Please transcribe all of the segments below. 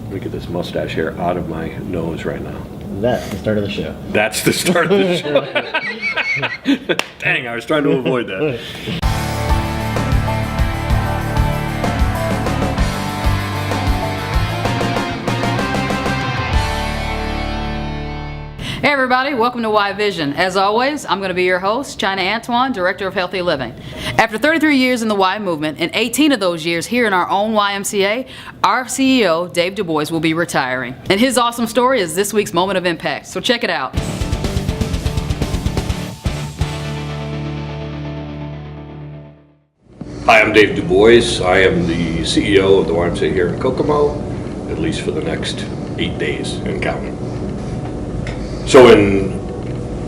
Let me get this mustache hair out of my nose right now. That's the start of the show. That's the start of the show. Dang, I was trying to avoid that. Hey everybody, welcome to Y Vision. As always, I'm going to be your host, China Antoine, Director of Healthy Living. After 33 years in the Y movement and 18 of those years here in our own YMCA, our CEO, Dave Dubois, will be retiring. And his awesome story is this week's Moment of Impact, so check it out. Hi, I'm Dave Dubois. I am the CEO of the YMCA here in Kokomo, at least for the next 8 days and counting. So in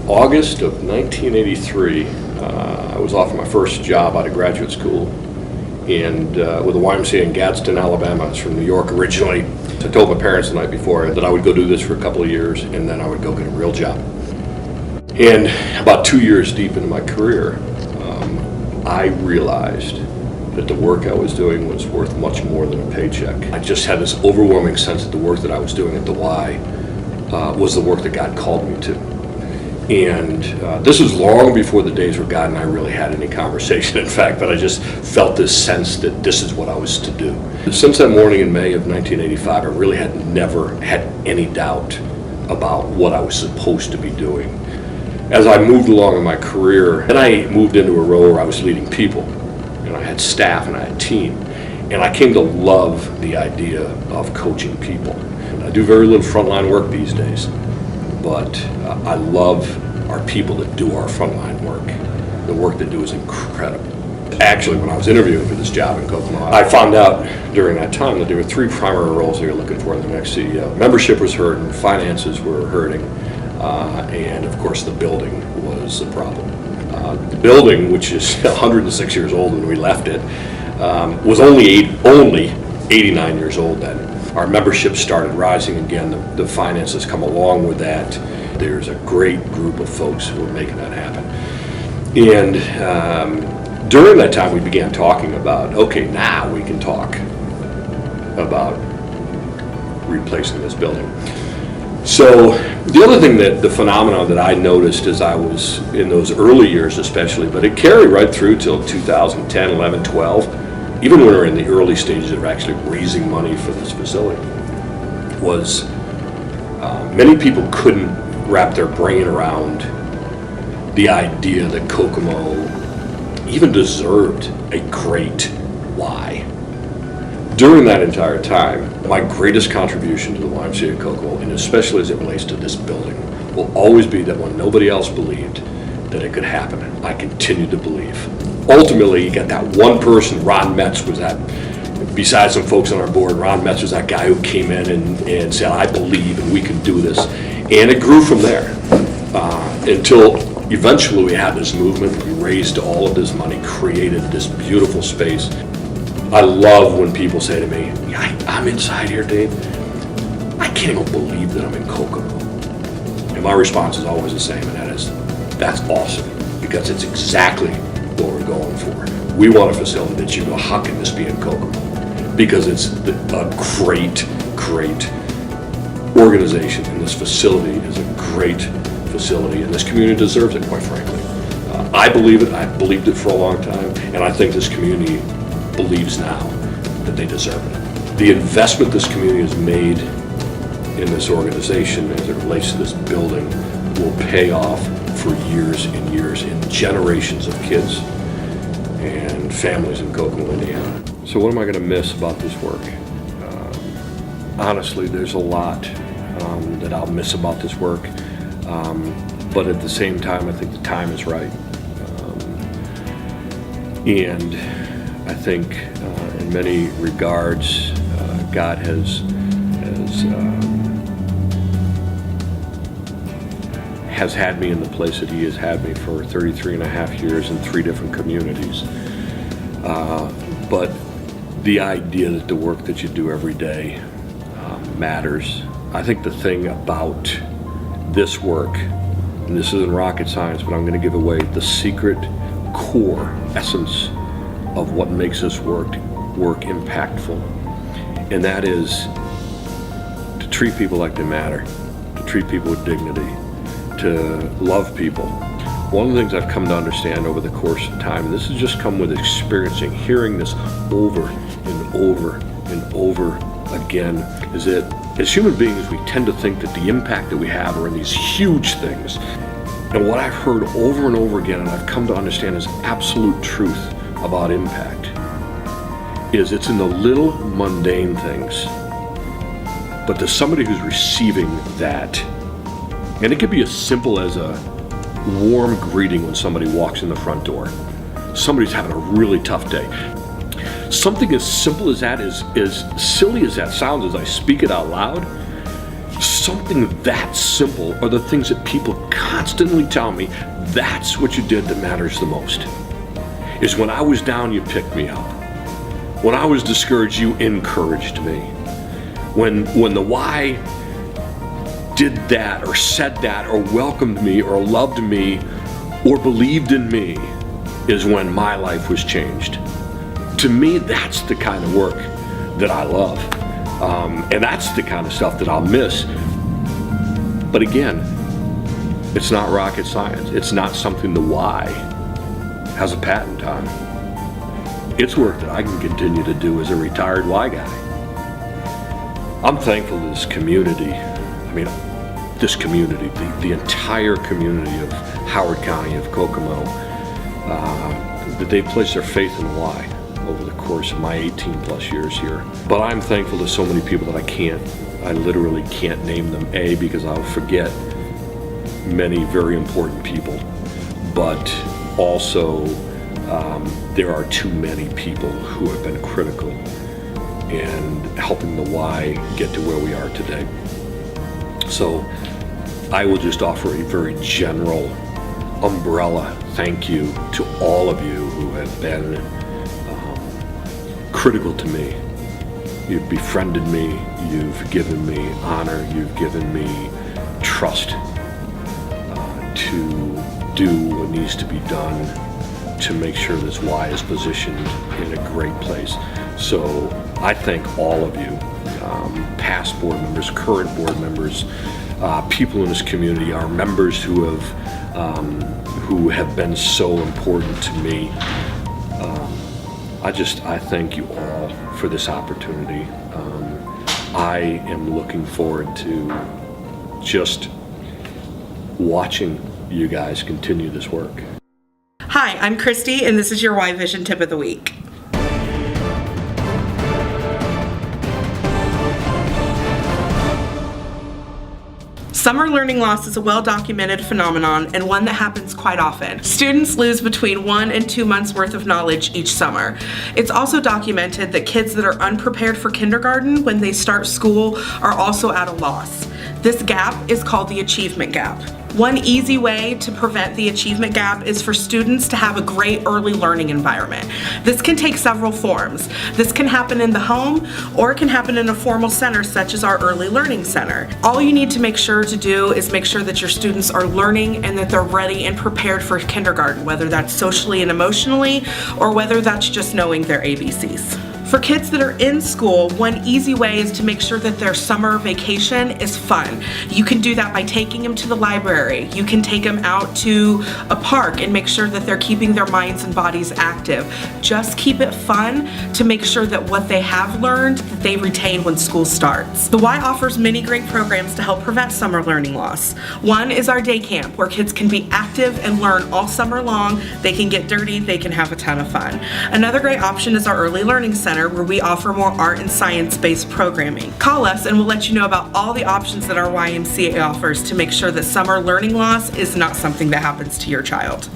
August of 1983, I was offered my first job out of graduate school and with the YMCA in Gadsden, Alabama. I was from New York originally. I told my parents the night before that I would go do this for a couple of years and then I would go get a real job. And about 2 years deep into my career, I realized that the work I was doing was worth much more than a paycheck. I just had this overwhelming sense that the work that I was doing at the Y was the work that God called me to. And this was long before the days where God and I really had any conversation, in fact, but I just felt this sense that this is what I was to do. Since that morning in May of 1985, I really had never had any doubt about what I was supposed to be doing. As I moved along in my career, and I moved into a role where I was leading people, and I had staff and I had team, and I came to love the idea of coaching people. I do very little frontline work these days, but I love our people that do our frontline work. The work they do is incredible. Actually, when I was interviewing for this job in Kokomo, I found out during that time that there were 3 primary roles they were looking for in the next CEO. Membership was hurting, finances were hurting, and of course the building was the problem. The building, which is 106 years old when we left it, was only 89 years old then. Our membership started rising again. The finances come along with that. There's a great group of folks who are making that happen. And during that time, we began talking about, okay, now we can talk about replacing this building. So the other thing that the phenomenon that I noticed as I was in those early years especially, but it carried right through till 2010, 11, 12, even when we were in the early stages of actually raising money for this facility, was many people couldn't wrap their brain around the idea that Kokomo even deserved a great Y. During that entire time, my greatest contribution to the YMCA in Kokomo, and especially as it relates to this building, will always be that when nobody else believed that it could happen, I continued to believe. Ultimately, you got that one person, Ron Metz was that, besides some folks on our board, Ron Metz was that guy who came in and said, I believe and we can do this. And it grew from there until eventually we had this movement. We raised all of this money, created this beautiful space. I love when people say to me, I'm inside here, Dave. I can't even believe that I'm in Kokomo. And my response is always the same, and that is, that's awesome, because it's exactly what we're going for. We want a facility that you go, how can this be in Kokomo? Because it's a great, great organization, and this facility is a great facility, and this community deserves it, quite frankly. I believe it, I've believed it for a long time, and I think this community believes now that they deserve it. The investment this community has made in this organization as it relates to this building will pay off for years and years and generations of kids and families in Kokomo, Indiana. So what am I going to miss about this work? Honestly, there's a lot that I'll miss about this work, but at the same time, I think the time is right. And I think in many regards, God has had me in the place that He has had me for 33 and a half years in 3 different communities. But the idea that the work that you do every day matters. I think the thing about this work, and this isn't rocket science, but I'm going to give away the secret core essence of what makes this work impactful, and that is treat people like they matter, to treat people with dignity, to love people. One of the things I've come to understand over the course of time, and this has just come with experiencing, hearing this over and over and over again, is that as human beings, we tend to think that the impact that we have are in these huge things. And what I've heard over and over again, and I've come to understand is absolute truth about impact, is it's in the little mundane things. But to somebody who's receiving that, and it could be as simple as a warm greeting when somebody walks in the front door. Somebody's having a really tough day. Something as simple as that, as silly as that sounds as I speak it out loud, something that simple are the things that people constantly tell me, that's what you did that matters the most. Is when I was down, you picked me up. When I was discouraged, you encouraged me. When the Y did that or said that or welcomed me or loved me or believed in me is when my life was changed. To me, that's the kind of work that I love. And that's the kind of stuff that I'll miss. But again, it's not rocket science. It's not something the Y has a patent on. It's work that I can continue to do as a retired Y guy. I'm thankful to this community. I mean, this community, the entire community of Howard County, of Kokomo, that they placed their faith in the Y over the course of my 18 plus years here. But I'm thankful to so many people that I literally can't name them, A, because I'll forget many very important people, but also there are too many people who have been critical in helping the Y get to where we are today. So I will just offer a very general umbrella thank you to all of you who have been critical to me. You've befriended me, you've given me honor, you've given me trust to do what needs to be done to make sure this Y is positioned in a great place. So I thank all of you, past board members, current board members, people in this community, our members who have been so important to me. I thank you all for this opportunity. I am looking forward to just watching you guys continue this work. Hi, I'm Christy, and this is your Y Vision Tip of the Week. Summer learning loss is a well-documented phenomenon and one that happens quite often. Students lose between 1 and 2 months worth of knowledge each summer. It's also documented that kids that are unprepared for kindergarten when they start school are also at a loss. This gap is called the achievement gap. One easy way to prevent the achievement gap is for students to have a great early learning environment. This can take several forms. This can happen in the home, or it can happen in a formal center such as our Early Learning Center. All you need to make sure to do is make sure that your students are learning and that they're ready and prepared for kindergarten, whether that's socially and emotionally, or whether that's just knowing their ABCs. For kids that are in school, one easy way is to make sure that their summer vacation is fun. You can do that by taking them to the library. You can take them out to a park and make sure that they're keeping their minds and bodies active. Just keep it fun to make sure that what they have learned, that they retain when school starts. The Y offers many great programs to help prevent summer learning loss. One is our day camp, where kids can be active and learn all summer long. They can get dirty, they can have a ton of fun. Another great option is our Early Learning Center, where we offer more art and science-based programming. Call us and we'll let you know about all the options that our YMCA offers to make sure that summer learning loss is not something that happens to your child.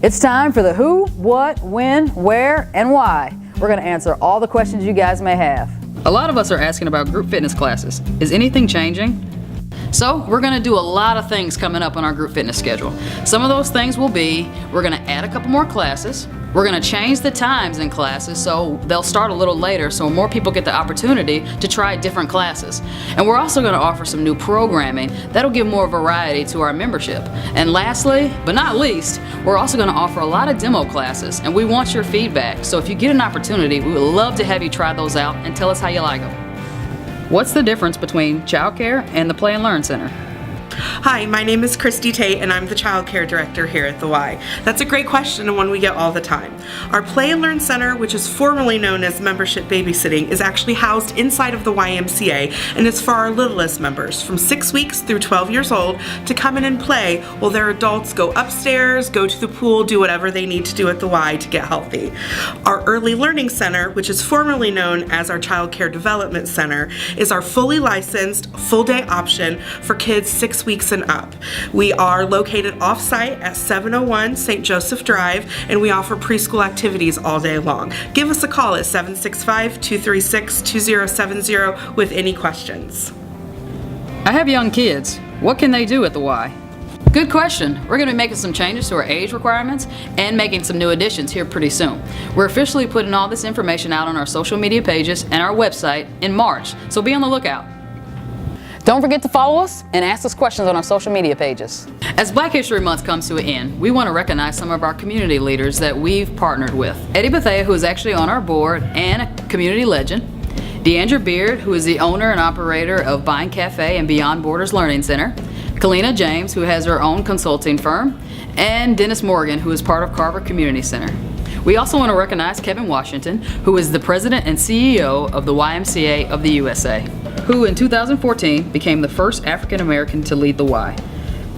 It's time for the who, what, when, where, and why. We're going to answer all the questions you guys may have. A lot of us are asking about group fitness classes. Is anything changing? So we're going to do a lot of things coming up on our group fitness schedule. Some of those things will be, we're going to add a couple more classes. We're going to change the times in classes so they'll start a little later so more people get the opportunity to try different classes. And we're also going to offer some new programming that'll give more variety to our membership. And lastly, but not least, we're also going to offer a lot of demo classes, and we want your feedback. So if you get an opportunity, we would love to have you try those out and tell us how you like them. What's the difference between childcare and the Play and Learn Center? Hi, my name is Christy Tate and I'm the Child Care Director here at the Y. That's a great question and one we get all the time. Our Play and Learn Center, which is formerly known as Membership Babysitting, is actually housed inside of the YMCA and is for our littlest members from 6 weeks through 12 years old to come in and play while their adults go upstairs, go to the pool, do whatever they need to do at the Y to get healthy. Our Early Learning Center, which is formerly known as our Child Care Development Center, is our fully licensed, full-day option for kids 6 weeks and up. We are located off-site at 701 St. Joseph Drive, and we offer preschool activities all day long. Give us a call at 765-236-2070 with any questions. I have young kids. What can they do at the Y? Good question. We're going to be making some changes to our age requirements and making some new additions here pretty soon. We're officially putting all this information out on our social media pages and our website in March, so be on the lookout. Don't forget to follow us and ask us questions on our social media pages. As Black History Month comes to an end, we want to recognize some of our community leaders that we've partnered with. Eddie Bethea, who is actually on our board and a community legend. Deandra Beard, who is the owner and operator of Bind Cafe and Beyond Borders Learning Center. Kalina James, who has her own consulting firm. And Dennis Morgan, who is part of Carver Community Center. We also want to recognize Kevin Washington, who is the president and CEO of the YMCA of the USA, who in 2014 became the first African American to lead the Y.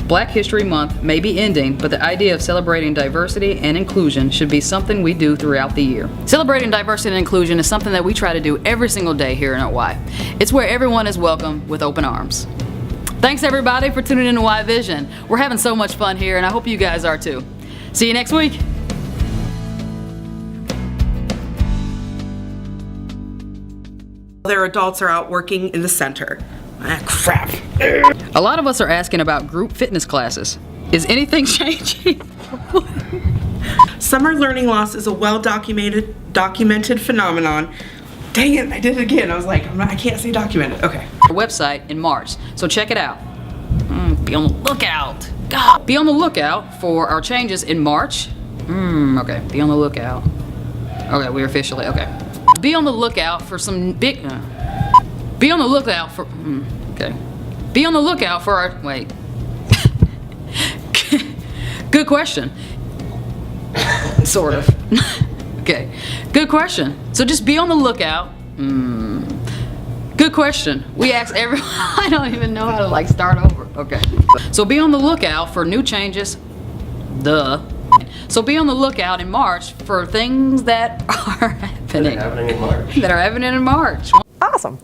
Black History Month may be ending, but the idea of celebrating diversity and inclusion should be something we do throughout the year. Celebrating diversity and inclusion is something that we try to do every single day here in our Y. It's where everyone is welcome with open arms. Thanks everybody for tuning in to Y Vision. We're having so much fun here and I hope you guys are too. See you next week. Their adults are out working in the center. Ah, crap. A lot of us are asking about group fitness classes. Is anything changing? Summer learning loss is a documented phenomenon. Dang it, I did it again. I was like, I can't say documented. Okay. Our website in March, so check it out. Be on the lookout. God. Be on the lookout for our changes in March. Okay, be on the lookout. Okay, we're officially, okay. Be on the lookout for some big, be on the lookout for, okay. Be on the lookout for our, wait. Good question. Sort of. Okay, good question. So just be on the lookout. Good question. We asked everyone, I don't even know how to like start over. Okay. So be on the lookout for new changes. Duh. So be on the lookout in March for things that are happening. That are happening in March. That are happening in March. Awesome.